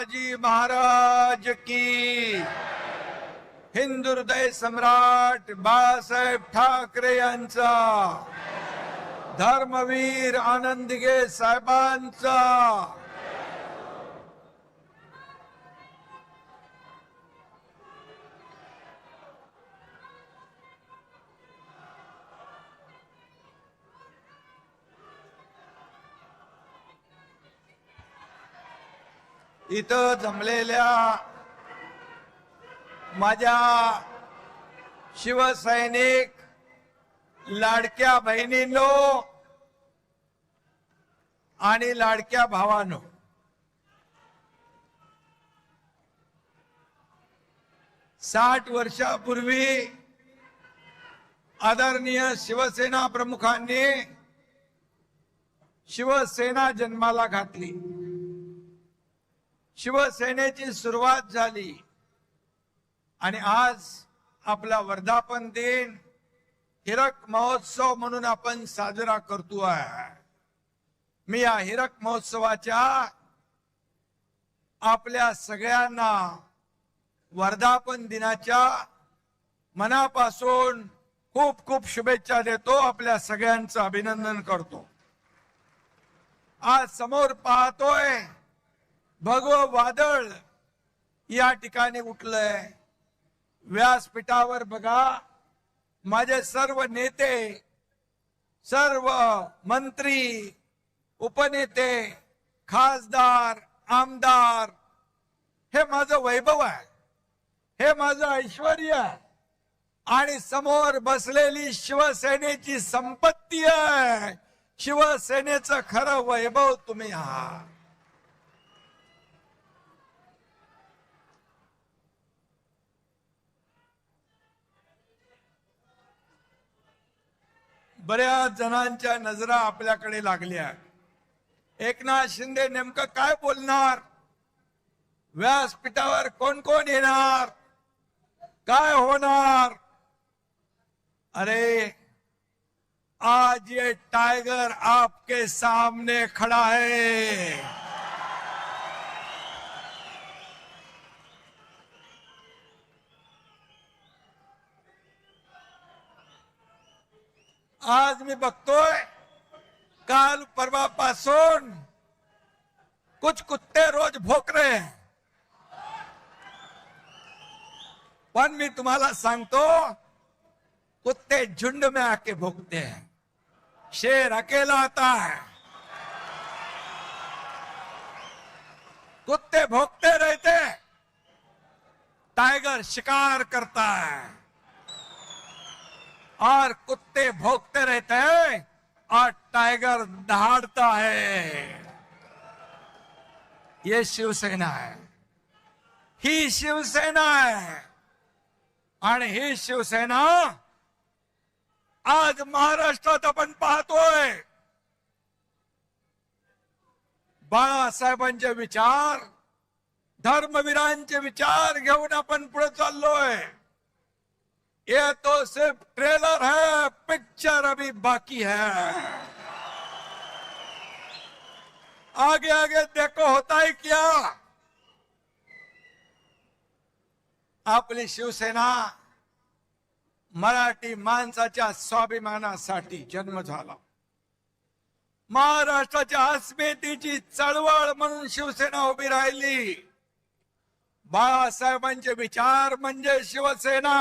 जी महाराज की, हिंदू हृदय सम्राट बाळासाहेब ठाकरे यांचा, धर्मवीर आनंदगे साहेबांचा, इथं जमलेल्या माझ्या शिवसैनिक लाडक्या बहिणींनो आणि लाडक्या भावांनो, साठ वर्षापूर्वी आदरणीय शिवसेना प्रमुखांनी शिवसेना जन्माला घातली, शिवसेनेची सुरुवात झाली आणि आज आपला वर्धापन दिन हिरक महोत्सव म्हणून आपण साजरा करतोय। मी या हिरक महोत्सवाच्या आपल्या सगळ्यांना वर्धापन दिनाच्या मनापासून खूप खूप शुभेच्छा देतो, आपल्या सगळ्यांचं अभिनंदन करतो। आज समोर पाहतोय भगवं वादळ या ठिकाणी उठलंय। व्यासपीठावर बघा माझे सर्व नेते, सर्व मंत्री, उपनेते, खासदार, आमदार, हे माझं वैभव आहे, हे माझं ऐश्वर्य आहे आणि समोर बसलेली शिवसेनेची संपत्ती आहे। शिवसेनेचं खरं वैभव तुम्ही आहात। बऱ्याच जणांच्या नजरा आपल्याकडे लागल्या। एकनाथ शिंदे नेमकं काय बोलणार, व्यासपीठावर कोण कोण येणार, काय होणार। अरे आज ये टाइगर आपके सामने खड़ा है। आज मी बघतोय काल परवापासून कुछ कुत्ते रोज भोक रहे हैं, पण मी तुम्हाला सांगतो कुत्ते झुंड में आके भोगते हैं, शेर अकेला आता है। कुत्ते भोगते रहते, टाइगर शिकार करता है और कुत्ते भोगते रहते हैं और टाइगर दहाड़ता है। ये शिवसेना है, ही शिवसेना है आणि ही शिवसेना आज महाराष्ट्रात आपण पाहतोय। बाळासाहेबांचे विचार, धर्मवीरांचे विचार घेऊन आपण पुढे चाललोय। ये तो सिर्फ ट्रेलर है, पिक्चर अभी बाकी है। आगे आगे देखो होता है क्या। आपली शिवसेना मराठी माणसाच्या स्वाभिमानासाठी जन्म झाला, महाराष्ट्राच्या अस्मितेची चळवळ म्हणून शिवसेना उभी राहिली। बाळासाहेबांचे विचार म्हणजे शिवसेना,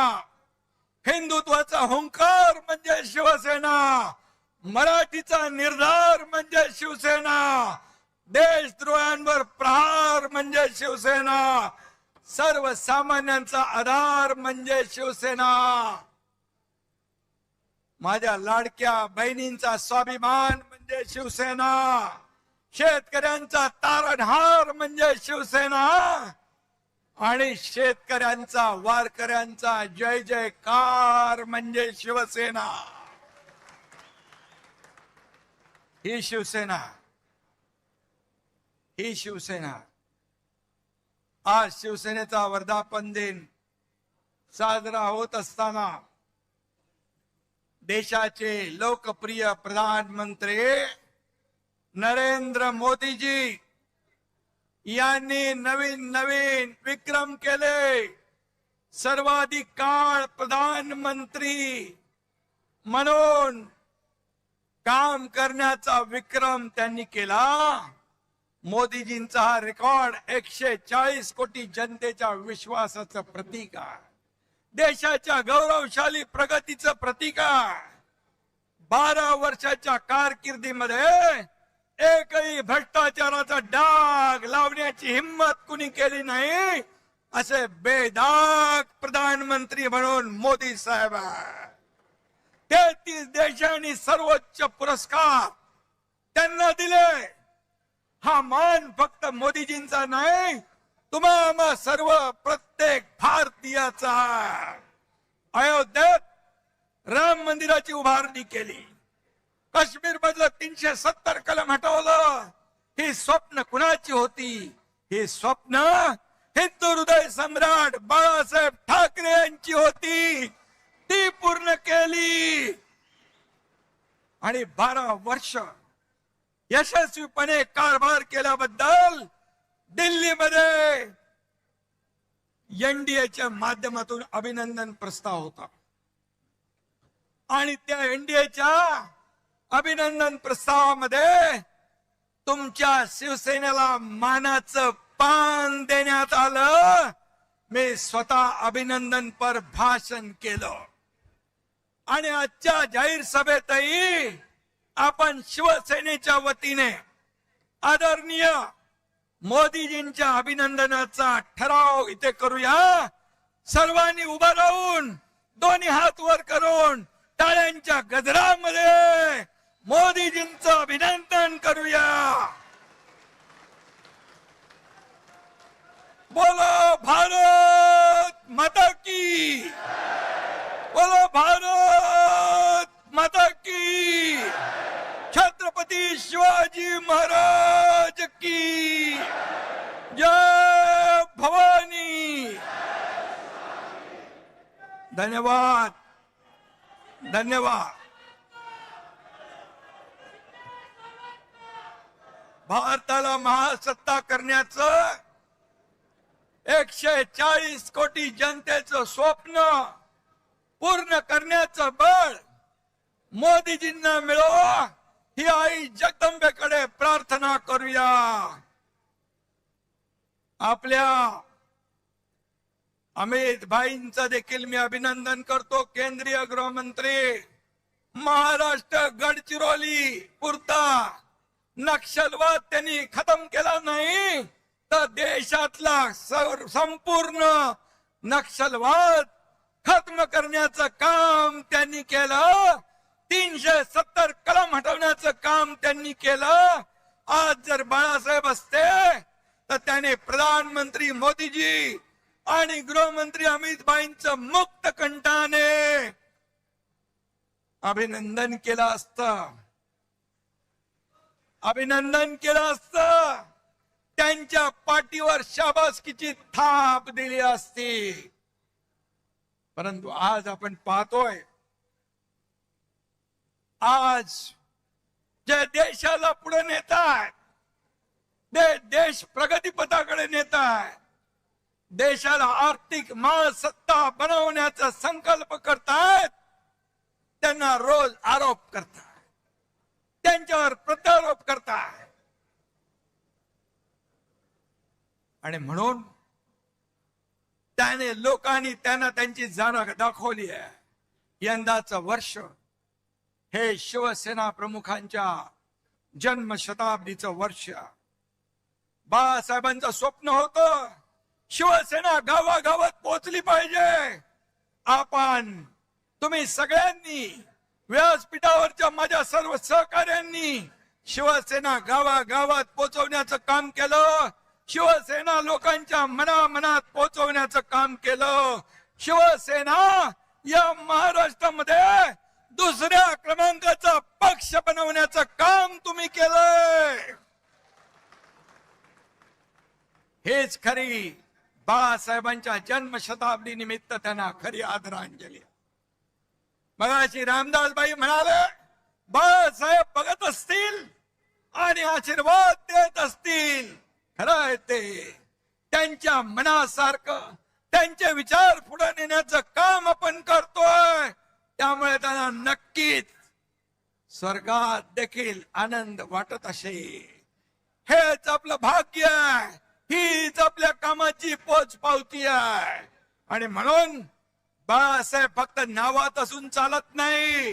हिंदुत्वाचा हुंकार म्हणजे शिवसेना, मराठीचा निर्धार म्हणजे शिवसेना, देशद्रोहांवर प्रहार म्हणजे शिवसेना, सर्वसामान्यांचा आधार म्हणजे शिवसेना, माझ्या लाडक्या बहिणींचा स्वाभिमान म्हणजे शिवसेना, शेतकऱ्यांचा तारणहार म्हणजे शिवसेना आणि शेतकऱ्यांचा, वारकऱ्यांचा जय जयकार म्हणजे शिवसेना। ही शिवसेना, ही शिवसेना। आज शिवसेनेचा वर्धापन दिन साजरा होत असताना देशाचे लोकप्रिय प्रधानमंत्री नरेंद्र मोदीजी यांनी नवीन नवीन विक्रम केले. सर्वाधिक काळ प्रधानमंत्री म्हणून काम करण्याचा विक्रम त्यांनी केला. मोदीजींचा हा रेकॉर्ड 140 कोटी जनतेच्या विश्वासाचं प्रतीक आहे. देशाच्या गौरवशाली प्रगतीचं प्रतीक आहे. 12 वर्षाच्या कारकिर्दीमध्ये एकही भ्रष्टाचाराचा डाग लावण्याची हिम्मत कुणी केली नाही. असे बेदाग प्रधानमंत्री म्हणून मोदी साहेब आहे. 33 देशांनी सर्वोच्च पुरस्कार त्यांना दिले. हा मान फक्त मोदीजींचा नाही, तुम्हा सर्व प्रत्येक भारतीयाचा. अयोध्येत राम मंदिराची उभारणी केली. काश्मीर मधलं 370 कलम हटवलं. ही स्वप्न कुणाची होती? ही स्वप्न हिंदू हृदय सम्राट बाळासाहेब ठाकरे यांची होती. ती पूर्ण केली. आणि 12 वर्ष यशस्वीपणे कारभार केल्याबद्दल दिल्लीमध्ये एनडीएच्या माध्यमातून अभिनंदन प्रस्ताव होता. आणि त्या एनडीएच्या अभिनंदन प्रस्तावामध्ये तुमच्या शिवसेनेला मानाचं पान देण्यात आलं. मी स्वतः अभिनंदनपर भाषण केलं. आणि आजच्या जाहीर सभेतही आपण शिवसेनेच्या वतीने आदरणीय मोदीजींच्या अभिनंदनाचा ठराव इथे करूया. सर्वांनी उभं राहून दोन्ही हात वर करून टाळ्यांच्या गजरामध्ये मोदीजींचं अभिनंदन करूया. बोलो भारत माता की, बोलो भारत माता की, छत्रपती शिवाजी महाराज की जय भवानी. धन्यवाद धन्यवाद. भारताला महासत्ता करण्याचं 140 कोटी जनतेचं स्वप्न पूर्ण करण्याचं बळ मोदीजींना मिळो ही आई जगदंबेकडे प्रार्थना करूया. आपल्या अमित भाईंचं देखील मी अभिनंदन करतो. केंद्रीय गृहमंत्री. महाराष्ट्र गडचिरोली पुरता नक्षलवाद त्यांनी खतम केला नाही तर देशातला संपूर्ण नक्षलवाद खत्म करण्याचं काम त्यांनी केलं. 370 कलम हटवण्याचं काम त्यांनी केलं. आज जर बाळासाहेब असते तर त्याने प्रधानमंत्री मोदीजी आणि गृहमंत्री अमित भाईंचं मुक्त कंठाने अभिनंदन केलं असतं. अभिनंदन केलं असतं. त्यांच्या पाठीवर शाबासकीची थाप दिली असती. परंतु आज आपण पाहतोय, आज जे देशाला पुढे नेतायत, देश प्रगतीपथाकडे नेताय, देशाला आर्थिक महासत्ता बनवण्याचा संकल्प करतायत, त्यांना रोज आरोप करताय, त्यांच्यावर प्रत्यारोप करताय. आणि म्हणून त्याने लोकांनी त्यांना त्यांची जाण दाखवली आहे. यंदाचं वर्ष हे शिवसेना प्रमुखांच्या जन्मशताब्दीचं वर्ष. बाळासाहेबांचं स्वप्न होतं शिवसेना गावागावात पोहोचली पाहिजे. आपण तुम्ही सगळ्यांनी व्यासपीठावरच्या माझ्या सर्व सहकार्यांनी शिवसेना गावागावात पोहोचवण्याचं काम केलं. शिवसेना लोकांच्या मनामनात पोहोचवण्याचं काम केलं. शिवसेना या महाराष्ट्रामध्ये दुसऱ्या क्रमांकाचा पक्ष बनवण्याचं काम तुम्ही केलंय. हेच खरी बाळासाहेबांच्या जन्मशताब्दी निमित्त त्यांना खरी आदरांजली. मगाशी रामदासबाई म्हणाले, बाळासाहेब बघत असतील आणि आशीर्वाद देत असतील खरं आहे ते त्यांच्या मनासारखं त्यांचे विचार पुढे नेण्याचं काम आपण करतोय, त्यामुळे त्यांना नक्कीच स्वर्गात देखील आनंद वाटत असेल. हेच आपलं भाग्य आहे, हीच आपल्या कामाची पोचपावती आहे. आणि म्हणून बाळासाहेब फक्त नावात असून चालत नाही,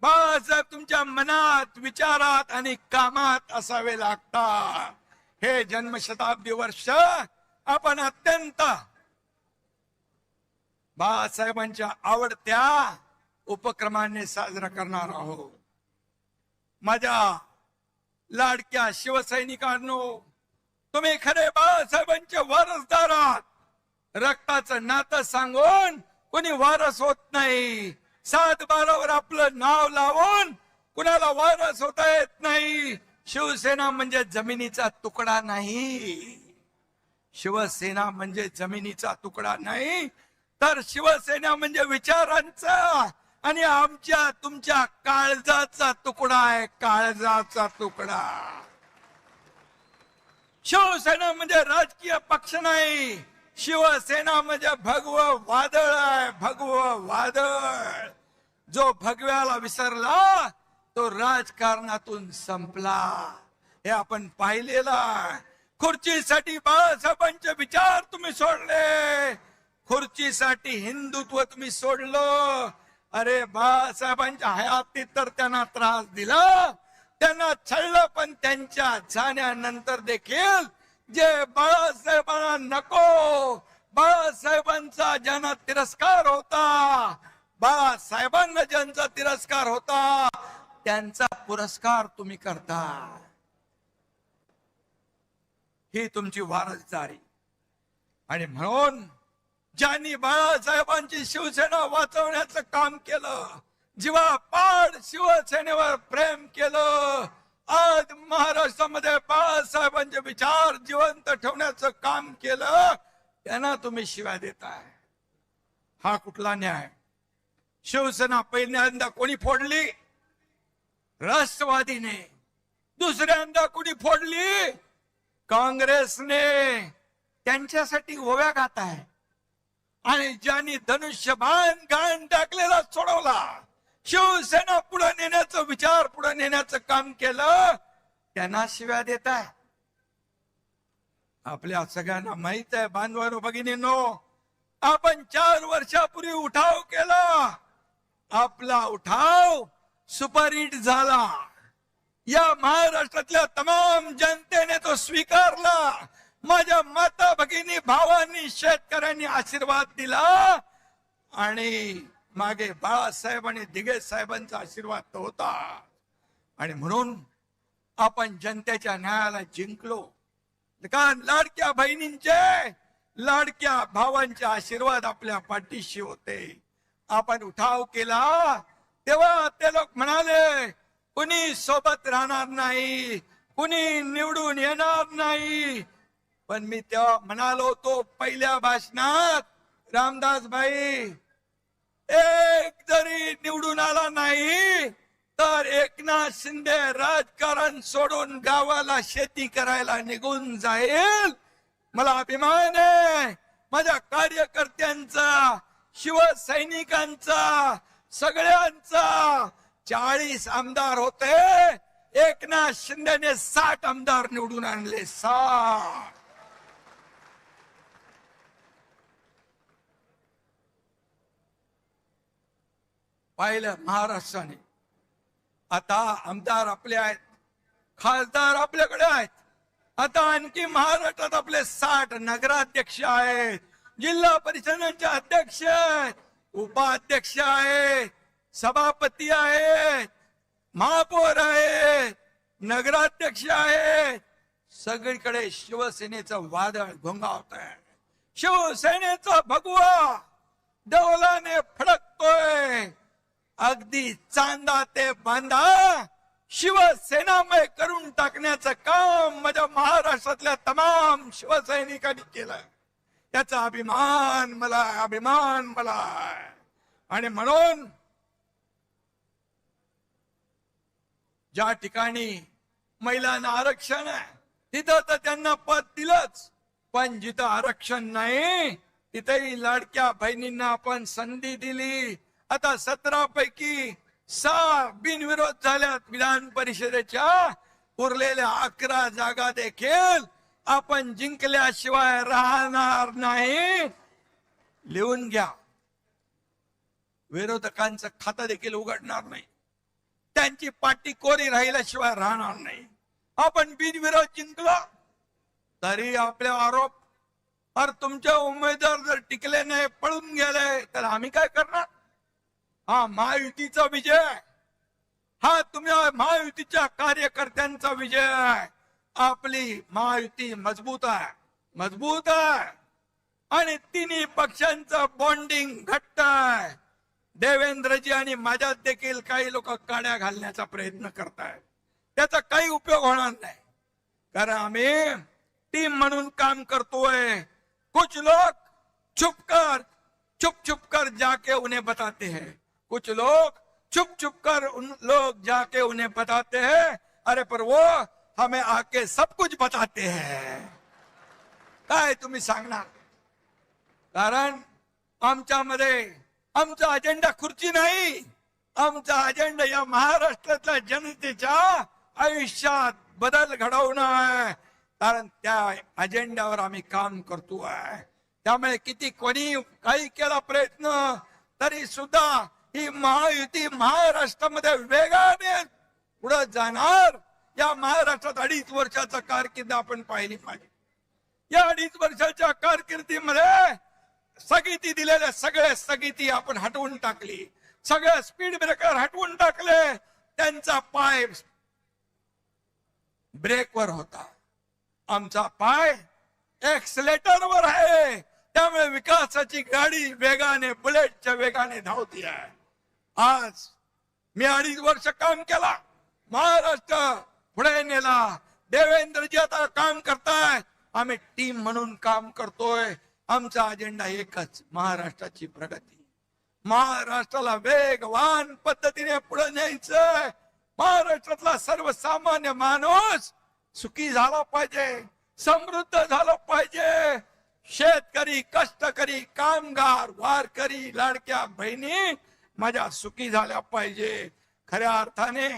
बाळासाहेब तुमच्या मनात, विचारात आणि कामात असावे लागतात. हे जन्मशताब्दी वर्ष आपण अत्यंत बाळासाहेबांच्या आवडत्या उपक्रमाने साजरा करणार आहोत. माझ्या लाडक्या शिवसैनिकांनो, तुम्ही खरे बाळासाहेबांचे वारसदार आहात. रक्ताचं नातं सांगून कोणी वारस होत नाही. 7-12 आपलं नाव लावून कुणाला वारस होता येत नाही. शिवसेना म्हणजे जमिनीचा तुकडा नाही. शिवसेना म्हणजे जमिनीचा तुकडा नाही, तर शिवसेना म्हणजे विचारांचा आणि आमच्या तुमच्या काळजाचा तुकडा आहे. काळजाचा तुकडा. शिवसेना म्हणजे राजकीय पक्ष नाही, शिवसेना म्हणजे भगव वादळ आहे. भगव वादळ. जो भगव्याला विसरला तो राजकारणातून संपला. हे आपण पाहिलेलं आहे. खुर्चीसाठी बाळासाहेबांचे विचार तुम्ही सोडले, खुर्चीसाठी हिंदुत्व तुम्ही सोडलं. अरे बाळासाहेबांच्या हयातीत तर त्यांना त्रास दिला, त्यांना छळलं, पण त्यांच्या जाण्यानंतर देखील जे बाळासाहेबांना नको, बाळासाहेबांचा ज्यांना तिरस्कार होता, बाळासाहेबांना ज्यांचा तिरस्कार होता, त्यांचा पुरस्कार तुम्ही करता. ही तुमची वारसदारी. आणि म्हणून ज्यांनी बाळासाहेबांची शिवसेना वाचवण्याचं काम केलं, जीवापाड शिवसेनेवर प्रेम केलं, आज महाराष्ट्रामध्ये बाळासाहेबांचे विचार जिवंत ठेवण्याचं काम केलं, त्यांना तुम्ही शिव्या देताय. हा कुठला न्याय? शिवसेना पहिल्यांदा कोणी फोडली? राष्ट्रवादीने. दुसऱ्यांदा कोणी फोडली? काँग्रेसने. त्यांच्यासाठी ओव्या गात आहे. आणि ज्यांनी धनुष्यबाण गाण टाकलेला सोडवला, शिवसेना पुढे नेण्याचं विचार पुढे नेण्याचं काम केलं, त्यांना शिव्या देत आहे. आपल्या सगळ्यांना माहित आहे बांधवांनो, भगिनींनो, आपण 4 वर्षापूर्वी उठाव केला. आपला उठाव सुपरहिट झाला. या महाराष्ट्रातल्या तमाम जनतेने तो स्वीकारला. माझ्या माता भगिनी भावांनी शेतकऱ्यांनी आशीर्वाद दिला आणि मागे बाळासाहेब आणि दिघे साहेबांचा आशीर्वाद तो होता. आणि म्हणून आपण जनतेच्या न्यायाला जिंकलो. कारण लाडक्या बहिणींचे, लाडक्या भावांचे आशीर्वाद आपल्या पाठीशी होते. आपण उठाव केला तेव्हा ते लोक म्हणाले कुणी सोबत राहणार नाही, कुणी निवडून येणार नाही. पण मी तेव्हा म्हणालो होतो पहिल्या भाषणात, रामदास भाई, एक जरी निवडून आला नाही तर एकनाथ शिंदे राजकारण सोडून गावाला शेती करायला निघून जाईल. मला अभिमान आहे माझ्या कार्यकर्त्यांचा, शिवसैनिकांचा, सगळ्यांचा. 40 आमदार होते, एकनाथ शिंदेने 60 आमदार निवडून आणले. 60. पाहिलं महाराष्ट्राने. आता आमदार आपले आहेत, खासदार आपल्याकडे आहेत. आता आणखी महाराष्ट्रात आपले 60 नगराध्यक्ष आहेत, जिल्हा परिषदांचे अध्यक्ष आहेत, उपाध्यक्ष आहेत, सभापती आहेत, महापौर आहेत, नगराध्यक्ष आहेत. सगळीकडे शिवसेनेचं वादळ घोंगावत आहे. शिवसेनेचा भगवा डौलाने फडकतोय. अगदी चांदा ते बांधा शिवसेनामय करून टाकण्याचं काम माझ्या महाराष्ट्रातल्या तमाम शिवसैनिकांनी केलं. त्याचा अभिमान मला, अभिमान मला. आणि म्हणून ज्या ठिकाणी महिलांना आरक्षण आहे, तिथं तर त्यांना पद दिलंच, पण जिथं आरक्षण नाही तिथेही लाडक्या बहिणींना आपण संधी दिली. आता 17 पैकी 6 बिनविरोध झाल्यात विधान परिषदेच्या. उरलेल्या 11 जागा देखील आपण जिंकल्याशिवाय राहणार नाही. लिहून घ्या, विरोधकांचं खातं देखील उघडणार नाही, त्यांची पाठी कोरी राहिल्याशिवाय राहणार नाही. आपण बिनविरोध जिंकलो तरी आपले आरोप, और तुमचे उमेदवार जर टिकले नाही, पळून गेले, तर आम्ही काय करणार? हा महायुतीचा विजय, हा तुम्ही महायुतीच्या कार्यकर्त्यांचा विजय आहे. आपली महायुती मजबूत आहे, मजबूत आहे, आणि तिन्ही पक्षांचं बॉन्डिंग घट्ट आहे. देवेंद्रजी आणि माझ्यात देखील काही लोक काड्या घालण्याचा प्रयत्न करतायत, त्याचा काही उपयोग होणार नाही, कारण आम्ही टीम म्हणून काम करतोय. कुछ लोग छुप कर जाके उन्हें बताते हैं, कुछ लोग छुप कर उन लोग जाके उन्हें बताते हैं, अरे पर वो हमें आके सब कुछ बताते हैं. काय तुम्ही सांगणार? कारण आमच्यामध्ये आमचा अजेंडा खुर्ची नाही, आमचा अजेंडा या महाराष्ट्रातल्या जनतेच्या आयुष्यात बदल घडवणं आहे. कारण त्या अजेंड्यावर आम्ही काम करतोय. त्यामुळे किती कोणी काही केला प्रयत्न तरी सुद्धा ही महायुती महाराष्ट्रामध्ये वेगाने पुढे जाणार. या महाराष्ट्रात 2.5 वर्षाचा कारकीर्द आपण पाहिली पाहिजे. या 2.5 वर्षाच्या कारकिर्दीमध्ये स्थगिती दिलेल्या सगळ्या स्थगिती आपण हटवून टाकली, सगळ्या स्पीड ब्रेकर हटवून टाकले. त्यांचा पाय ब्रेकवर होता, आमचा पाय एक्सलेटरवर आहे. त्यामुळे विकासाची गाडी वेगाने, बुलेटच्या वेगाने धावती आहे. आज मी 2.5 वर्ष काम केला, महाराष्ट्र पुढे नेला. देवेंद्रजी आता काम करताय, आम्ही टीम म्हणून काम करतोय. आमचा अजेंडा एकच, महाराष्ट्राची प्रगती, महाराष्ट्राला वेगवान पद्धतीने पुढे न्यायचंय. महाराष्ट्रातला सर्वसामान्य माणूस सुखी झाला पाहिजे, समृद्ध झाला पाहिजे. शेतकरी, कष्टकरी, कामगार, वारकरी, लाडक्या बहिणी माझ्या सुखी झाल्या पाहिजे. खऱ्या अर्थाने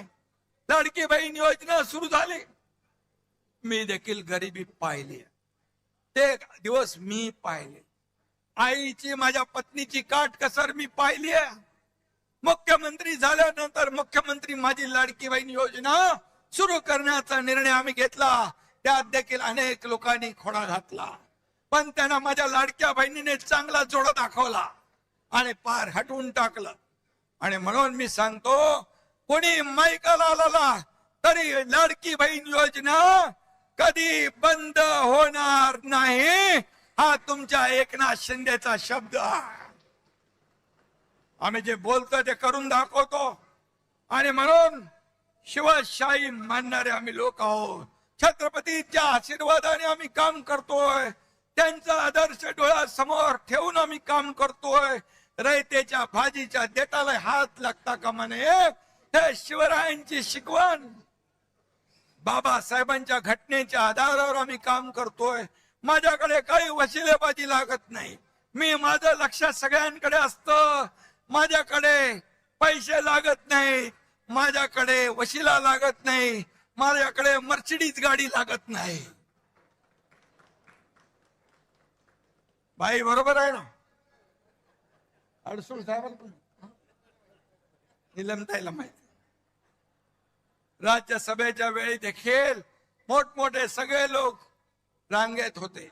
लाडकी बहीण योजना सुरू झाली, मी देखील गरिबी पाहिली, ते दिवस मी पाहिले. आईची, माझ्या पत्नीची काटकसर मी पाहिली आहे. मुख्यमंत्री झाल्यानंतर मुख्यमंत्री माझी लाडकी बहीण योजना सुरू करण्याचा निर्णय आम्ही घेतला. त्यात देखील अनेक लोकांनी खोडा घातला, पण त्यांना माझ्या लाडक्या बहिणीने चांगला जोडा दाखवला आणि पार हटवून टाकलं. आणि म्हणून मी सांगतो, कोणी माईकाला आला तरी लाडकी बहीण योजना कधी बंद होणार नाही, हा तुमच्या एकनाथ शिंदेचा शब्द आहे. आम्ही जे बोलतो ते करून दाखवतो. आणि म्हणून शिवशाही मानणारे आम्ही लोक आहोत. छत्रपतीच्या आशीर्वादाने आम्ही काम करतोय, त्यांचा आदर्श डोळ्यासमोर ठेवून आम्ही काम करतोय. रयतेच्या भाजीच्या देठाला हात लागता कामा नये, हे शिवरायांची शिकवण. बाबासाहेबांच्या घटनेच्या आधारावर आम्ही काम करतोय. माझ्याकडे काही वशिलेबाजी लागत नाही. मी, माझं लक्ष सगळ्यांकडे असतं. माझ्याकडे पैसे लागत नाही, माझ्याकडे वशिला लागत नाही, माझ्याकडे मर्सिडीज गाडी लागत नाही. बाई बरोबर आहे ना? अडसूळ साहेबांना निलमताईला माहिती. राज्यसभेच्या वेळी देखील मोठमोठे सगळे लोक रांगेत होते,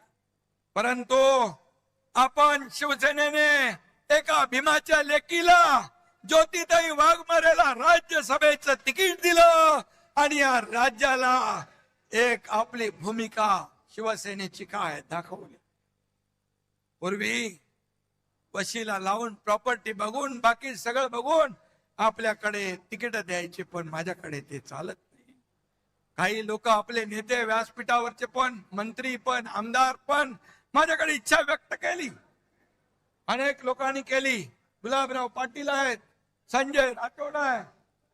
परंतु आपण शिवसेनेने एका भीमाच्या लेकीला, ज्योतिताई वाघमारेला राज्यसभेचं तिकीट दिलं आणि या राज्याला एक आपली भूमिका शिवसेनेची काय दाखवली. पूर्वी वशिला लावून, प्रॉपर्टी बघून, बाकी सगळं बघून आपल्याकडे तिकीट द्यायचे, पण माझ्याकडे ते चालत नाही. काही लोक, आपले नेते, व्यासपीठावरचे पण, मंत्री पण, आमदार पण माझ्याकडे इच्छा व्यक्त केली. अनेक लोकांनी केली. गुलाबराव पाटील आहेत, संजय राठोड आहे,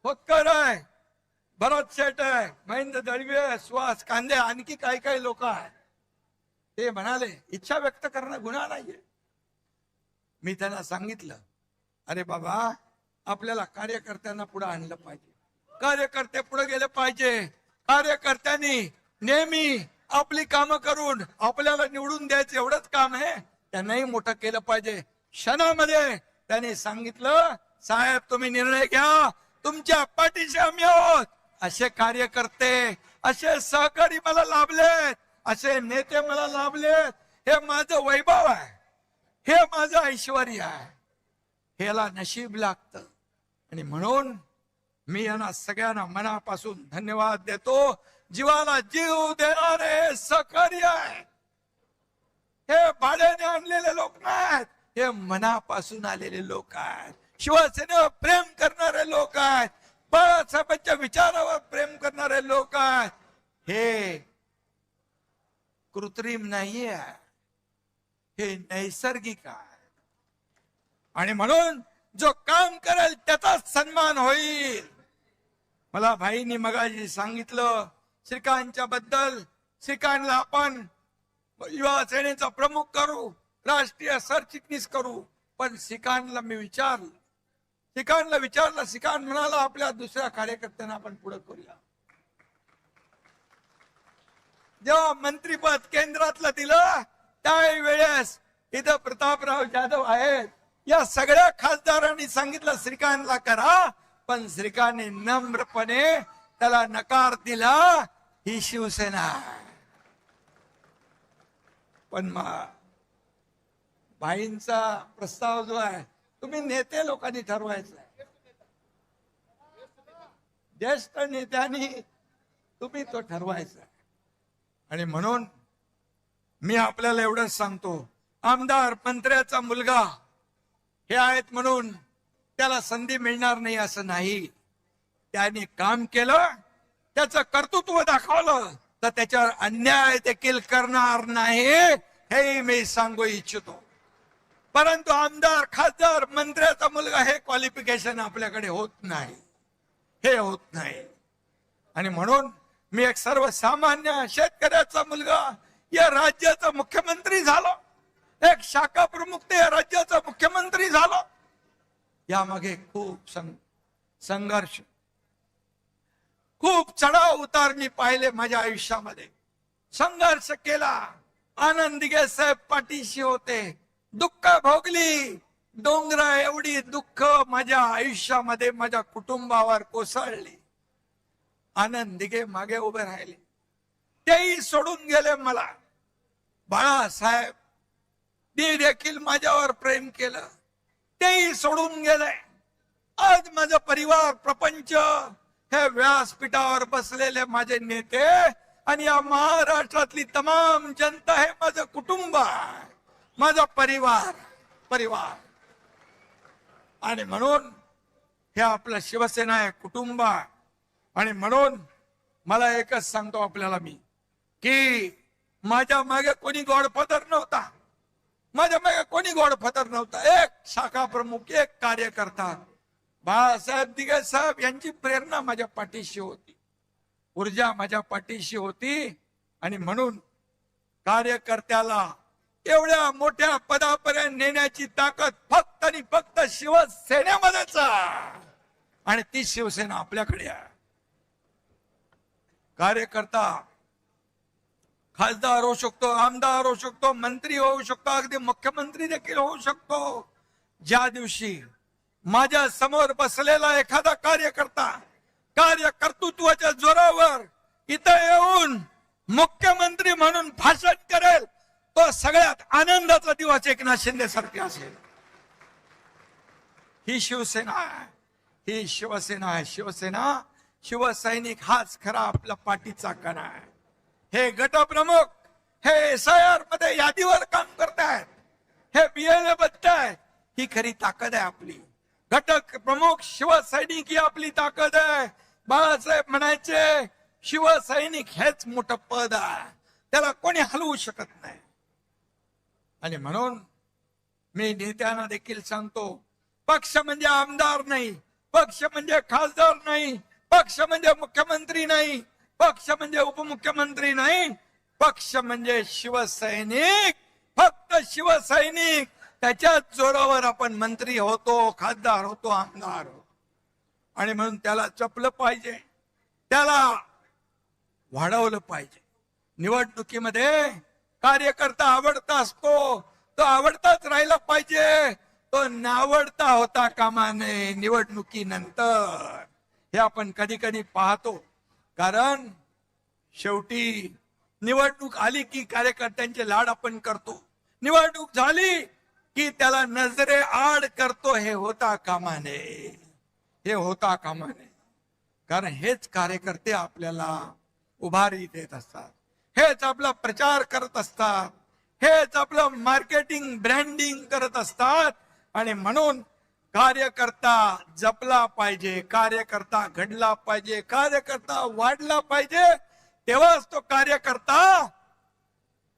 खोतकर आहे, भरत शेट आहे, महेंद्र दळवे, सुहास कांदे, आणखी काही काही लोक आहेत. ते म्हणाले इच्छा व्यक्त करणं गुन्हा नाहीये. मी त्यांना सांगितलं, अरे बाबा, आपल्याला कार्यकर्त्यांना पुढे आणलं पाहिजे, कार्यकर्ते पुढे गेले पाहिजे. कार्यकर्त्यांनी नेहमी आपली कामं करून आपल्याला निवडून द्यायचं एवढंच काम आहे, त्यांनाही मोठं केलं पाहिजे. क्षणामध्ये त्यांनी सांगितलं, साहेब तुम्ही निर्णय घ्या, तुमच्या पाठीशी आम्ही आहोत. असे कार्यकर्ते, असे सहकारी मला लाभलेत, असे नेते मला लाभलेत. हे माझं वैभव आहे, हे माझं ऐश्वर आहे, ह्याला नशीब लागतं. आणि म्हणून मी यांना सगळ्यांना मनापासून धन्यवाद देतो. जीवाला जीव देणारे सहकारी आहे. हे भाड्याने आणलेले लोक नाहीत, हे मनापासून आलेले लोक आहेत. शिवसेनेवर प्रेम करणारे लोक आहेत, बाळासाहेबांच्या विचारावर प्रेम करणारे लोक आहेत. हे कृत्रिम नाहीये, हे नैसर्गिक आहे. आणि म्हणून जो काम करेल त्याचाच सन्मान होईल. मला भाईंनी मगाशी सांगितलं श्रीकांतच्या बद्दल. श्रीकांतला आपण युवा सेनेचा प्रमुख करू, राष्ट्रीय सरचिटणीस करू. पण श्रीकांतला मी विचारलं, श्रीकांत म्हणाला आपल्या दुसऱ्या कार्यकर्त्यांना आपण पुढे करूया. जेव्हा मंत्रीपद केंद्रातलं दिलं त्यावेळेस इथं प्रतापराव जाधव आहेत, या सगळ्या खासदारांनी सांगितलं श्रीकांतला करा, पण श्रीकांतने नम्रपणे त्याला नकार दिला. ही शिवसेना. पण भाईंचा प्रस्ताव जो आहे, तुम्ही नेते लोकांनी ठरवायचा आहे, ज्येष्ठ नेत्यांनी तुम्ही तो ठरवायचा आहे. आणि म्हणून मी आपल्याला एवढंच सांगतो, आमदार मंत्र्याचा मुलगा हे आहेत म्हणून त्याला संधी मिळणार नाही असं नाही. त्याने काम केलं, त्याचं कर्तृत्व दाखवलं, तर त्याच्यावर अन्याय देखील करणार नाही, हे मी सांगू इच्छितो. परंतु आमदार, खासदार, मंत्र्याचा मुलगा हे क्वालिफिकेशन आपल्याकडे होत नाही, हे होत नाही. आणि म्हणून मी एक सर्वसामान्य शेतकऱ्याचा मुलगा या राज्याचा मुख्यमंत्री झालो, एक शाखा प्रमुख ते या राज्याचा मुख्यमंत्री झालो. यामागे खूप संघर्ष, खूप चढाव उतार मी पाहिले माझ्या आयुष्यामध्ये. संघर्ष केला. आनंद दिघे साहेब पाठीशी होते, दुःख भोगली. डोंगरा एवढी दुःख माझ्या आयुष्यामध्ये माझ्या कुटुंबावर कोसळली. आनंद दिघे मागे उभे राहिले, तेही सोडून गेले मला. बाळासाहेब देखील माझ्यावर प्रेम केलं, तेही सोडून गेले. आज माझा परिवार, प्रपंच, हे व्यासपीठावर बसलेले माझे नेते आणि या महाराष्ट्रातली तमाम जनता हे माझं कुटुंब आहे, माझा परिवार. आणि म्हणून हे आपलं शिवसेना आहे, कुटुंब आहे. आणि म्हणून मला एकच सांगतो आपल्याला मी, की माझ्या मागे कोणी गॉडफादर नव्हता, माझ्या मागे कोणी गॉडफादर नव्हता. एक शाखा प्रमुख, एक कार्यकर्ता, बाळासाहेब दिघे साहेब यांची प्रेरणा माझ्या पाठीशी होती, ऊर्जा माझ्या पाठीशी होती. आणि म्हणून कार्यकर्त्याला एवढ्या मोठ्या पदापर्यंत नेण्याची ताकद फक्त आणि फक्त शिवसेनेमध्येच आहे. आणि ती शिवसेना आपल्याकडे आहे. कार्यकर्ता खासदार होऊ शकतो, आमदार होऊ शकतो, मंत्री होऊ शकतो, अगदी मुख्यमंत्री देखील होऊ शकतो. ज्या दिवशी माझ्या समोर बसलेला एखादा कार्यकर्ता कार्यकर्तृत्वाच्या जोरावर इथं येऊन मुख्यमंत्री म्हणून भाषण करेल, तो सगळ्यात आनंदाचा दिवस एकनाथ शिंदे सारखे असेल. ही शिवसेना आहे, ही शिवसेना आहे. शिवसेना, शिवसैनिक हाच खरा आपला पाठीचा कणा आहे. हे गटप्रमुख, हे SIR मध्ये यादीवर काम करतायत, हे BLA बघतायत, ही खरी ताकद आहे आपली. घटक प्रमुख शिवसैनिक ही आपली ताकद आहे. बाळासाहेब म्हणायचे, शिवसैनिक हेच मोठं पद आहे, त्याला कोणी हलवू शकत नाही. आणि म्हणून मी नेत्यांना देखील सांगतो, पक्ष म्हणजे आमदार नाही, पक्ष म्हणजे खासदार नाही, पक्ष म्हणजे मुख्यमंत्री नाही, पक्ष म्हणजे उपमुख्यमंत्री नाही, पक्ष म्हणजे शिवसैनिक, फक्त शिवसैनिक. त्याच्या जोरावर आपण मंत्री होतो, खासदार होतो, आमदार होतो. आणि म्हणून त्याला जपलं पाहिजे, त्याला वाढवलं पाहिजे. निवडणुकीमध्ये कार्यकर्ता आवडता असतो, तो आवडताच राहिला पाहिजे, तो नावडता होता कामा नये निवडणुकीनंतर. हे आपण कधी कधी पाहतो. कारण शेवटी निवडणूक आली की कार्यकर्त्यांचे लाड आपण करतो, निवडणूक झाली की त्याला नजरे आड करतो. हे होता कामा नये, हे होता कामा नये. कारण हेच कार्यकर्ते आपल्याला उभारी देत असतात, हेच आपला प्रचार करत असतात, हेच आपलं मार्केटिंग ब्रँडिंग करत असतात. आणि म्हणून कार्यकर्ता जपला पाहिजे, कार्यकर्ता घडला पाहिजे, कार्यकर्ता वाढला पाहिजे. तेव्हाच तो कार्यकर्ता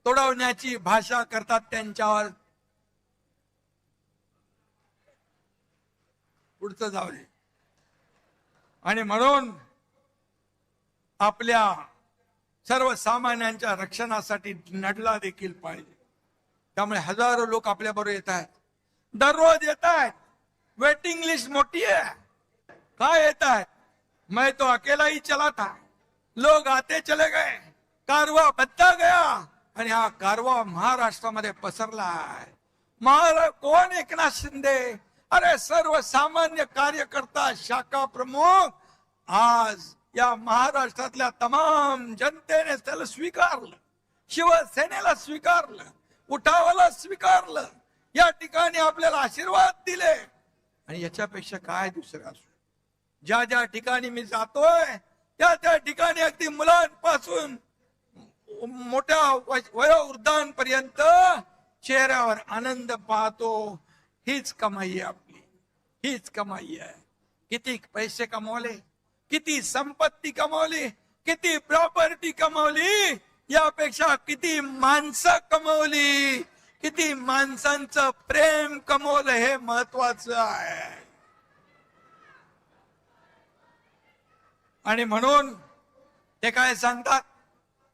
तोडवण्याची भाषा करतात त्यांच्यावर. पुढचं जाऊ दे. आणि म्हणून आपल्या सर्वसामान्यांच्या रक्षणासाठी लढला देखील पाहिजे. त्यामुळे हजारो लोक आपल्या बरोबर येत आहेत, दररोज येत आहेत. वेटिंग लिस्ट मोठी है. काय येत आहेत? मैं तो अकेला ही चला था, लोग आते चले गए, कारवा बदला गया. आणि हा कारवा महाराष्ट्रामध्ये पसरला आहे. कोण एकनाथ शिंदे? अरे सर्वसामान्य कार्यकर्ता, शाखा प्रमुख. आज या महाराष्ट्रातल्या तमाम जनतेने त्याला स्वीकारलं, शिवसेनेला स्वीकारलं, उठावाला स्वीकारलं, या ठिकाणी आपल्याला आशीर्वाद दिले. आणि याच्यापेक्षा काय दुसरं असू? ज्या ज्या ठिकाणी मी जातोय त्या त्या ठिकाणी अगदी मुलांपासून मोठ्या वयोवृद्धांपर्यंत चेहऱ्यावर आनंद पाहतो. हीच कमाई आहे आपली, हीच कमाई आहे. किती पैसे कमवले, किती संपत्ती कमवली, किती प्रॉपर्टी कमवली, यापेक्षा किती माणसं कमवली, किती माणसांचं प्रेम कमवलं हे महत्वाचं आहे. आणि म्हणून ते काय सांगतात,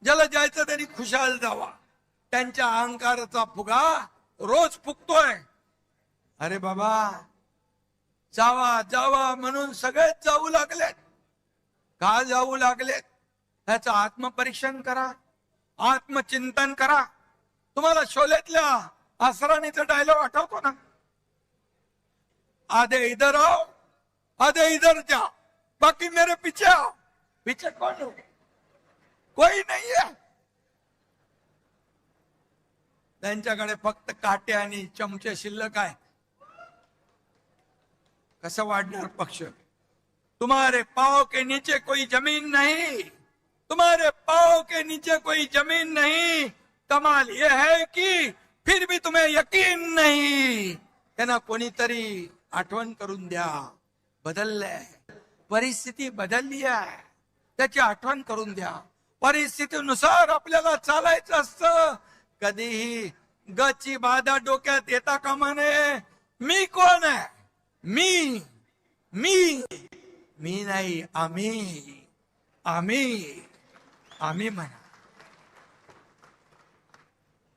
ज्याला जायचं त्यांनी खुशाल जावा. त्यांच्या अहंकाराचा फुगा रोज फुगतोय. अरे बाबा, जावा जावा म्हणून सगळेच जाऊ लागलेत. का जाऊ लागलेत? त्याचं आत्मपरीक्षण करा, आत्मचिंतन करा. तुम्हाला शोलेतल्या आसराणीचा डायलॉग आठवतो ना? आधे इधर आओ, आधे इधर जाओ, बाकी मेरे पीछे आओ. पीछे कौन हो? कोई नहीं है. त्यांच्याकडे फक्त काटे आणि चमचे शिल्लक आहे. कसं वाढणार पक्ष? तुम्हारे पाँव के नीचे कोई जमीन नहीं, तुम्हारे पाँव के नीचे कोई जमीन नहीं. कमाल यह है कि फिर भी तुम्हें यकीन नहीं. त्यांना कोणीतरी आठवण करून द्या. बदललंय, परिस्थिती बदलली आहे, त्याची आठवण करून द्या. परिस्थितीनुसार आपल्याला चालायचं असतं. कधीही गची बाधा डोक्यात येता कामा नये. मी कोण आहे? मी मी मी नाही, आम्ही आम्ही आम्ही म्हणा.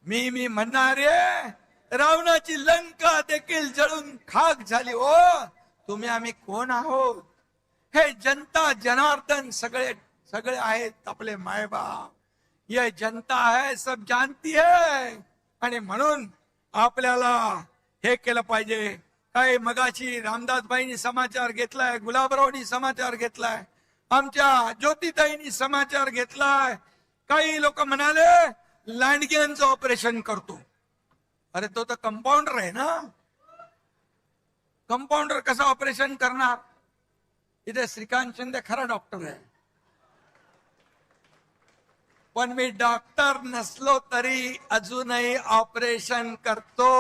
मी म्हणणारे रावणाची लंका देखील जळून खाक झाली. हो, तुम्ही आम्ही कोण आहोत? हे जनता जनार्दन सगळे सगळे आहेत आपले मायबाप. ये जनता है, सब जानती है. आणि म्हणून आपल्याला हे केलं पाहिजे. काही मगाशी रामदासबाईंनी समाचार घेतलाय, गुलाबरावनी समाचार घेतलाय, आमच्या ज्योतिताईंनी समाचार घेतलाय. काही लोक म्हणाले लांडग्यांचं ऑपरेशन करतो. अरे तो तर कंपाऊंडर आहे ना, कंपाऊंडर कसं ऑपरेशन करणार? इथे श्रीकांत शिंदे खरा डॉक्टर आहे, पण मी डॉक्टर नसलो तरी अजूनही ऑपरेशन करतो.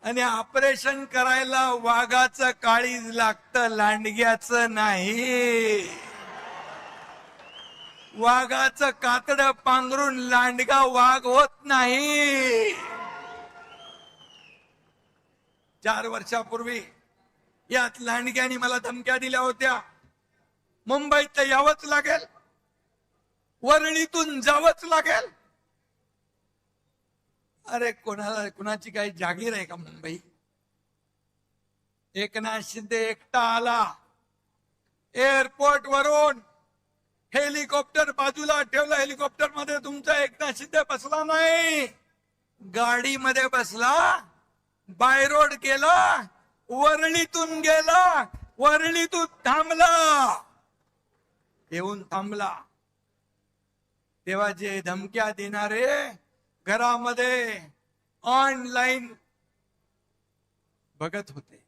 आणि ऑपरेशन करायला वाघाचं काळीज लागतं, लांडग्याचं नाही. वाघाचं कातडं पांघरून लांडगा वाघ होत नाही. 4 वर्षापूर्वी यात लांडग्यानी मला धमक्या दिल्या होत्या, मुंबईत तर यावंच लागेल, वरळीतून जावंच लागेल. अरे कोणाची काही जागीर आहे का मुंबई? एकनाथ शिंदे एकटा आला, एअरपोर्ट वरून हेलिकॉप्टर बाजूला ठेवलं, हेलिकॉप्टर मध्ये तुमचा एकनाथ शिंदे बसला नाही, गाडीमध्ये बसला, बाय रोड गेला, वरळीतून गेला, वरळीतून थांबला, येऊन थांबला. तेव्हा जे धमक्या देणारे घरामध्ये ऑनलाईन बघत होते,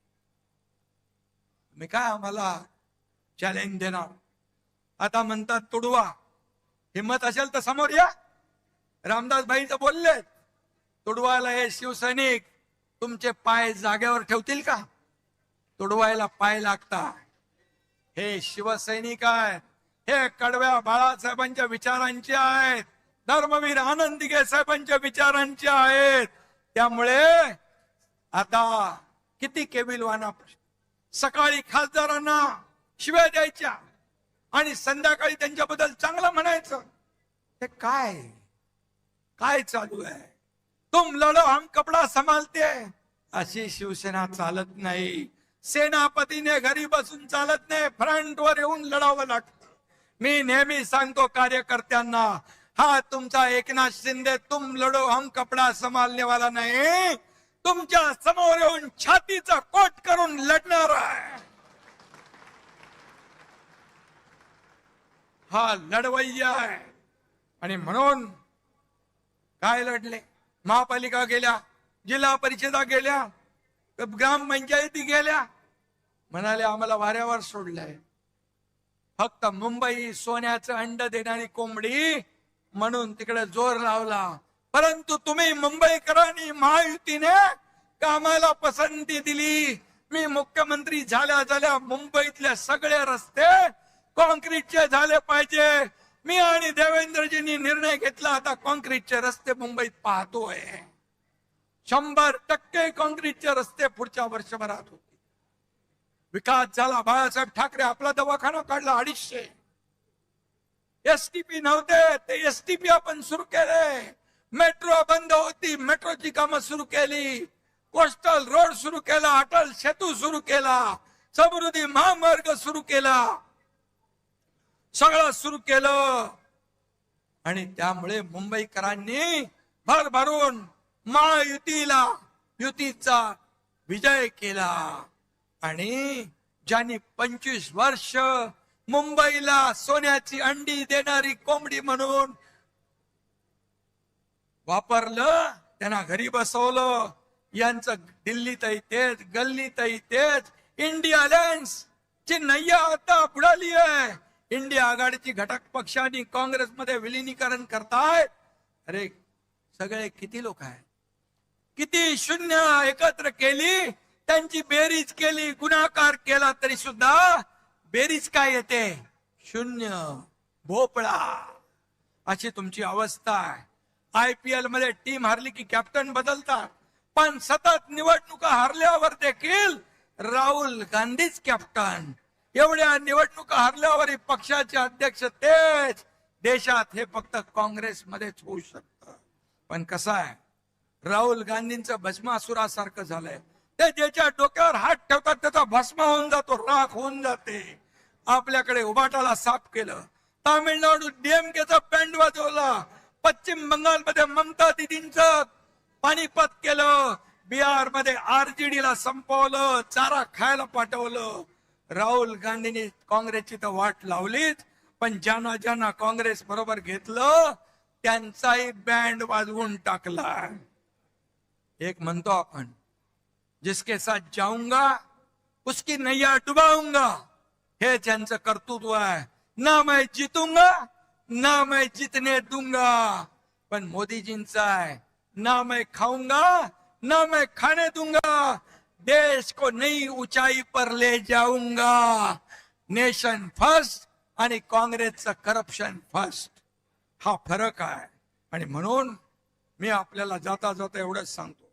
मी काय आम्हाला चॅलेंज देणार? आता म्हणतात तुडवा, हिम्मत असेल तर समोर या. रामदास भाईच बोलले, तुडवायला हे शिवसैनिक तुमचे पाय जागेवर ठेवतील का? तुडवायला पाय लागतात. हे शिवसैनिक आहेत, हे कडव्या बाळासाहेबांच्या विचारांचे आहेत, धर्मवीर आनंद दिघे साहेबांच्या विचारांचे आहेत. त्यामुळे आता किती केविलवाना, सकाळी खासदारांना शिव्या द्यायच्या आणि संध्याकाळी त्यांच्याबद्दल चांगलं म्हणायचं. हे काय चालू आहे? तुम लढो हम कपडा संभालते, अशी शिवसेना चालत नाही. सेनापतीने घरी बसून चालत नाही, फ्रंटवर येऊन लढावं लागतं. मी नेहमी सांगतो कार्यकर्त्यांना, हा तुमचा एकनाथ शिंदे तुम लढो हम कपडा संभालने वाला नाही, तुमच्या समोर येऊन छातीचा कोट करून लढणार आहे. हा लढवय्या आहे. आणि म्हणून काय लढले? महापालिका गेल्या, जिल्हा परिषदा गेल्या, ग्रामपंचायती गेल्या, म्हणाले आम्हाला वाऱ्यावर सोडलंय. फक्त मुंबई सोन्याचं अंड देणारी कोंबडी म्हणून तिकडे जोर लावला. परंतु तुम्ही मुंबईकरांनी महायुतीने कामाला पसंती दिली. मी मुख्यमंत्री झाल्या मुंबईतले सगळे रस्ते कॉन्क्रीटचे झाले पाहिजे. मी आणि देवेंद्रजींनी निर्णय घेतला, आता कॉन्क्रीटचे रस्ते मुंबईत पाहतोय. 100% कॉन्क्रीटचे रस्ते पुढच्या वर्षभरात होते. विकास झाला. बाळासाहेब ठाकरे आपला दवाखाना काढला 250. एसटीपी नव्हते, ते एसटीपी आपण सुरू केले. मेट्रो बंद होती, मेट्रोची कामं सुरू केली. कोस्टल रोड सुरू केला, अटल सेतू सुरू केला, समृद्धी महामार्ग सुरू केला, सगळं सुरू केलं. आणि त्यामुळे मुंबईकरांनी भरभरून युतीचा विजय केला. आणि ज्यांनी 25 वर्ष मुंबईला सोन्याची अंडी देणारी कोंबडी म्हणून वापरलं, त्यांना घरी बसवलं. यांचं दिल्लीतही तेच, गल्लीतही तेच. इंडिया अलायन्स ची नय्या आता बुडाली आहे. इंडिया आघाडीची घटक पक्षांनी काँग्रेसमध्ये विलिनीकरण करतायत. अरे सगळे किती लोक आहेत, किती शून्य एकत्र केली, त्यांची बेरीज केली, गुणाकार केला तरी सुद्धा बेरीज काय येते? शून्य, भोपळा. अशी तुमची अवस्था आहे. IPL मध्ये टीम हारली की कॅप्टन बदलतात, पण सतत निवडणुका हारल्यावर देखील राहुल गांधीच कॅप्टन. एवढ्या निवडणुका हारल्यावर पक्षाचे अध्यक्ष तेच. देशात हे फक्त काँग्रेसमध्येच होऊ शकतं. पण कसं आहे, राहुल गांधींचं भस्मासुरासारखं झालंय. ते ज्याच्या डोक्यावर हात ठेवतात त्याचा भस्म होऊन जातो, राख होऊन जाते. आपल्याकडे उबाटाला साफ केलं, तामिळनाडू DMKचा बँड वाजवला, पश्चिम बंगालमध्ये ममता दिदींचं पाणीपत केलं, बिहार मध्ये RJD ला संपवलं, चारा खायला पाठवलं. राहुल गांधींनी काँग्रेसची तर वाट लावलीच, पण ज्यांना ज्यांना काँग्रेस बरोबर घेतलं त्यांचाही बँड वाजवून टाकला. एक म्हणतो आपण, जिसके साथ जाऊंगा उसकी नैया डुबाऊंगा, हे त्यांचं कर्तृत्व आहे. ना मैं जीतूंगा ना मैं जीतने दूंगा. पण मोदीजींचा आहे, ना मैं खाऊंगा ना मैं खाने दूंगा, देश को नई ऊंचाई पर ले जाऊंगा. नेशन फर्स्ट आणि काँग्रेसचं करप्शन फर्स्ट, हा फरक आहे. आणि म्हणून मी आपल्याला जाता जाता एवढंच सांगतो,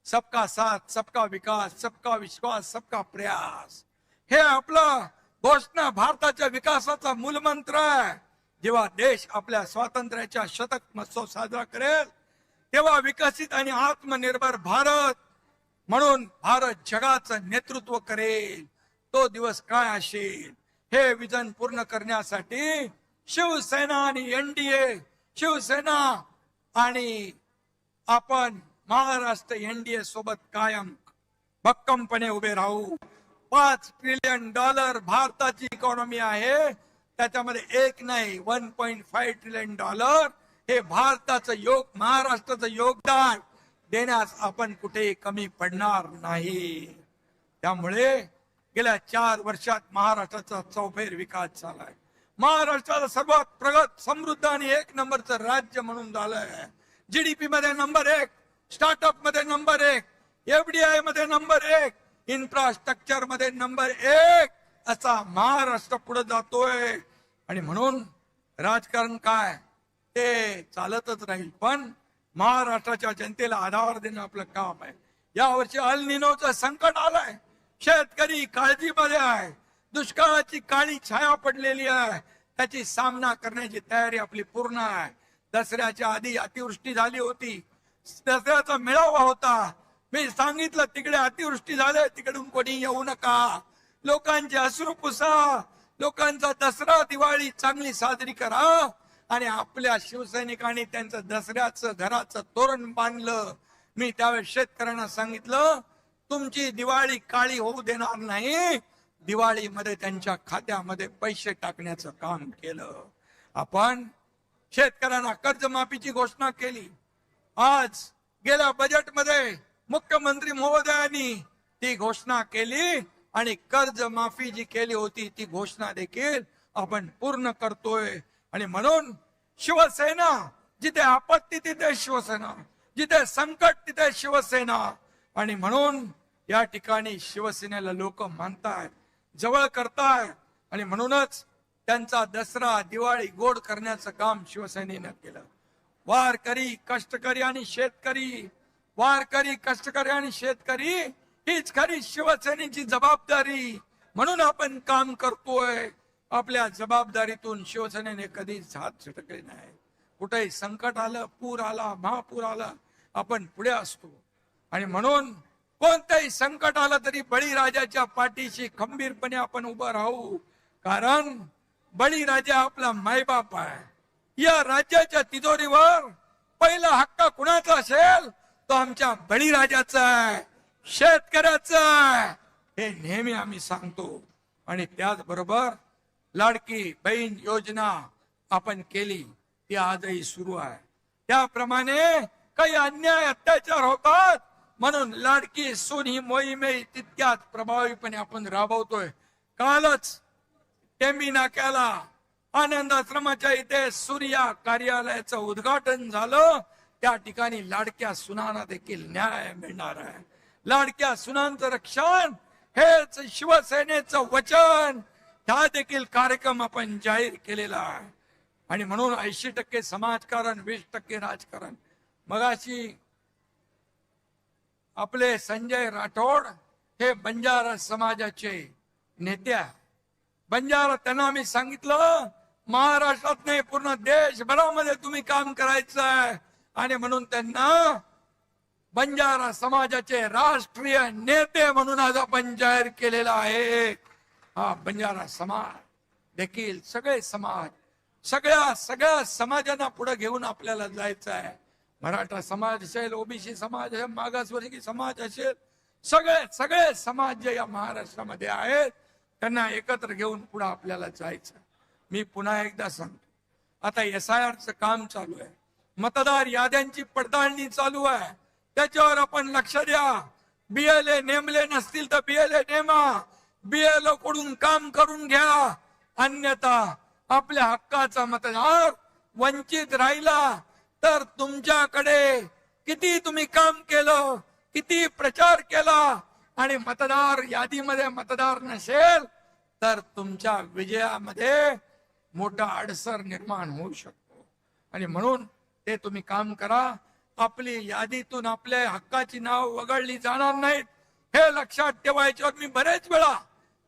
सबका साथ, सबका विकास, सबका विश्वास, सबका प्रयास, हे आपलं घोषणा भारताच्या विकासाचा मूलमंत्र आहे. जेव्हा देश आपल्या स्वातंत्र्याच्या शतक महोत्सव साजरा करेल तेव्हा विकसित आणि आत्मनिर्भर भारत म्हणून भारत जगाचं नेतृत्व करेल. तो दिवस काय असेल हे विजन पूर्ण करण्यासाठी शिवसेना आणि एनडीए, शिवसेना आणि आपण महाराष्ट्र एनडीए सोबत कायम भक्कमपणे उभे राहू. $5 ट्रिलियन भारताची इकॉनॉमी आहे, त्याच्यामध्ये एक नाही 1.5 ट्रिलियन हे भारताचं महाराष्ट्राचं योगदान देण्यास आपण कुठेही कमी पडणार नाही. त्यामुळे गेल्या 4 वर्षात महाराष्ट्राचा चौफेर विकास झालाय. महाराष्ट्राला सर्वात प्रगत, समृद्ध आणि 1 नंबरचं राज्य म्हणून झालंय. जीडीपी मध्ये नंबर 1, स्टार्टअप मध्ये नंबर 1, एफडीआय मध्ये नंबर 1, इन्फ्रास्ट्रक्चर मध्ये नंबर 1 असा महाराष्ट्र पुढे जातोय. आणि म्हणून राजकारण काय ते चालतच राहील, पण महाराष्ट्राच्या जनतेला आधार देणं आपलं काम आहे. यावर्षी अल निनोचं संकट आलंय, शेतकरी काळजीमध्ये आहे, दुष्काळाची काळी छाया पडलेली आहे, त्याची सामना करण्याची तयारी आपली पूर्ण आहे. दसऱ्याच्या आधी अतिवृष्टी झाली होती, दसऱ्याचा मेळावा होता, मी सांगितलं तिकडे अतिवृष्टी झाली, तिकडून कोणी येऊ नका, लोकांचे अश्रू पुसा, लोकांचा दसरा दिवाळी चांगली साजरी करा. आणि आपल्या शिवसैनिकांनी त्यांचं दसऱ्याचं घराचं तोरण बांधलं. मी त्यावेळेस शेतकऱ्यांना सांगितलं तुमची दिवाळी काळी होऊ देणार नाही, दिवाळीमध्ये त्यांच्या खात्यामध्ये पैसे टाकण्याचं काम केलं. आपण शेतकऱ्यांना कर्जमाफीची घोषणा केली. आज गेल्या बजेटमध्ये मुख्यमंत्री महोदयांनी ती घोषणा केली आणि कर्जमाफी जी केली होती ती घोषणा देखील आपण पूर्ण करतोय. आणि म्हणून शिवसेना, जिथे आपत्ती तिथे शिवसेना, जिथे संकट तिथे शिवसेना. आणि म्हणून या ठिकाणी शिवसेनेला लोक मानतायत, जवळ करतायत. आणि म्हणूनच त्यांचा दसरा दिवाळी गोड करण्याचं काम शिवसेनेनं केलं. वारकरी, कष्टकरी आणि शेतकरी, वारकरी, कष्टकरी आणि शेतकरी हीच खरी शिवसेनेची जबाबदारी. म्हणून आपण काम करतोय. आपल्या जबाबदारीतून शिवसेनेने कधीच हात झटकले नाही. कुठेही संकट आलं, पूर आला, महापूर आला, आपण पुढे असतो. आणि म्हणून कोणतंही संकट आलं तरी बळीराजाच्या पाठीशी खंबीरपणे आपण उभं राहू. कारण बळीराजा आपला मायबाप आहे. या राज्याच्या तिजोरीवर पहिला हक्क कुणाचा असेल तो आमच्या बळीराजाचा आहे, शेतकऱ्याचा आहे, हे नेहमी आम्ही सांगतो. आणि त्याचबरोबर लाडकी बहीण योजना आपण केली, ती आजही सुरू आहे. त्याप्रमाणे काही अन्याय अत्याचार होतात म्हणून लाडकी सून ही मोहीमही तितक्याच प्रभावीपणे आपण राबवतोय. कालच टेंबी नाक्याला आनंद आश्रमाच्या इथे सूर्या कार्यालयाचं उद्घाटन झालं. त्या ठिकाणी लाडक्या सुनांना देखील न्याय मिळणार आहे. लाडक्या सुनांचं रक्षण हेच शिवसेनेचं वचन. हा देखील कार्यक्रम आपण जाहीर केलेला आहे. आणि म्हणून 80% समाजकारण, 20% राजकारण. मगाशी आपले संजय राठोड हे बंजारा समाजाचे नेते आहे. बंजारा, त्यांना मी सांगितलं महाराष्ट्रात नाही पूर्ण देशभरामध्ये तुम्ही काम करायचं आहे. आणि म्हणून त्यांना बंजारा समाजाचे राष्ट्रीय नेते म्हणून आज आपण जाहीर केलेला आहे. हा बंजारा समाज देखील सगळे समाज, सगळ्या समाजांना पुढे घेऊन आपल्याला जायचं आहे. मराठा समाज असेल, ओबीसी समाज असेल, मागासवर्गीय समाज असेल, सगळे समाज जे या महाराष्ट्रामध्ये आहेत त्यांना एकत्र घेऊन पुढे आपल्याला जायचं. मी पुन्हा एकदा सांगतो, आता SIRचं काम चालू आहे, मतदार याद्यांची पडताळणी चालू आहे. त्याच्यावर आपण लक्ष द्या. BLA नेमले नसतील तर BLA नेमा, BLO कडून काम करून घ्या. अन्यथा आपल्या हक्काचा मतदार वंचित राहिला तर तुमच्याकडे किती तुम्ही काम केलं, किती प्रचार केला आणि मतदार यादीमध्ये मतदार नसेल तर तुमच्या विजयामध्ये मोठा अडसर निर्माण होऊ शकतो. आणि म्हणून ते तुम्ही काम करा. आपली यादीतून आपल्या हक्काची नाव वगळली जाणार नाहीत हे लक्षात ठेवायच्यावर मी बरेच वेळा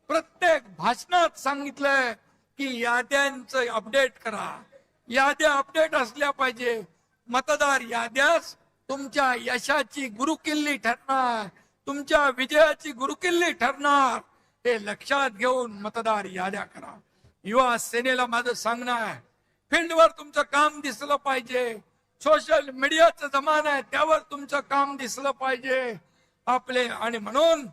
प्रत्येक भाषणात सांगितलंय की याद्यांचं अपडेट करा. याद्या अपडेट असल्या पाहिजे. मतदार याद्यास तुमच्या यशाची गुरुकिल्ली ठरणार, तुमच्या विजयाची गुरुकिल्ली ठरणार. हे लक्षात घेऊन मतदार याद्या करा. युवा सेनेला माझं सांगणं आहे, फील्डवर तुमचं काम दिसलं पाहिजे. सोशल मीडियाचा जमाना आहे, त्यावर तुमचं काम दिसलं पाहिजे आपले. आणि म्हणून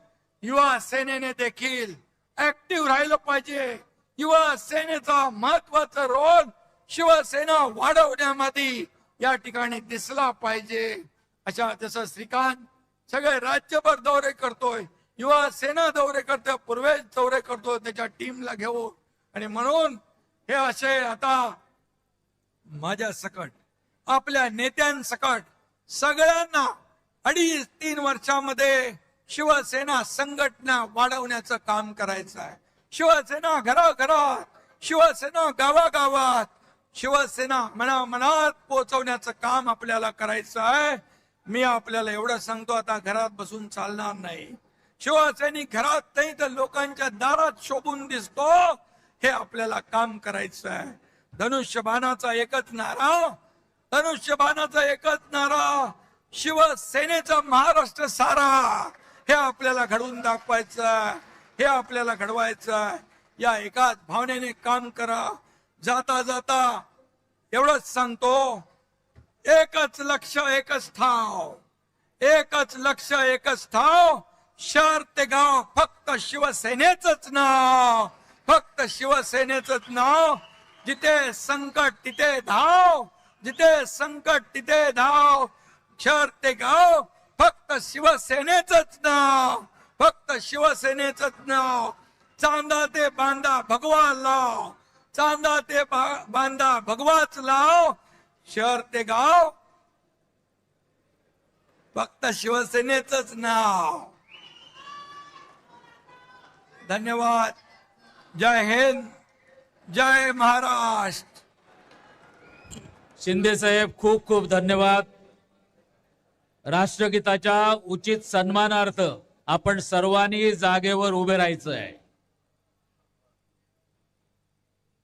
युवा सेनेने देखील ऍक्टिव्ह राहिलं पाहिजे. युवा सेनेचा महत्वाचा रोल शिवसेना वाढवण्यामध्ये या ठिकाणी दिसला पाहिजे. अशा जसं श्रीकांत सगळे राज्यभर दौरे करतोय, युवा सेना दौरे करतोय, पूर्वेश दौरे करतोय त्याच्या टीमला घेऊन. आणि म्हणून हे असे आता माझ्या सकट आपल्या नेत्यांसकट सगळ्यांना 2.5-3 वर्षामध्ये शिवसेना संघटना वाढवण्याचं काम करायचं आहे. शिवसेना घराघरात, शिवसेना गावागावात, शिवसेना मनामनात पोहोचवण्याचं काम आपल्याला करायचं आहे. मी आपल्याला एवढं सांगतो, आता घरात बसून चालणार नाही. शिवसैनिक घरात नाही तर लोकांच्या दारात शोभून दिसतो, हे आपल्याला काम करायचं आहे. धनुष्यबाणाचा एकच नारा, धनुष्यबाणाचा एकच नारा, शिवसेनेचा महाराष्ट्र सारा. हे आपल्याला घडवून दाखवायचं, हे आपल्याला घडवायचं. या एकाच भावनेने काम करा. जाता जाता एवढंच सांगतो, एकच लक्ष एकच ठाव, एकच लक्ष एकच ठाव. शहर ते गाव फक्त शिवसेनेचंच नाव, फक्त शिवसेनेचंच नाव. जिथे संकट तिथे धाव, जिथे संकट तिथे धाव. शहर ते गाव फक्त शिवसेनेचंच नाव, फक्त शिवसेनेचंच नाव. चांदा ते बांधा भगवा लाव, चांदा ते बांधा भगवाच लाव. शहर ते गाव फक्त शिवसेनेचंच नाव. धन्यवाद. जय हिंद, जय महाराष्ट्र. शिंदे साहेब खूप खूप धन्यवाद. राष्ट्रगीताच्या उचित सन्मानार्थ आपण सर्वांनी जागेवर उभे राहायचं आहे.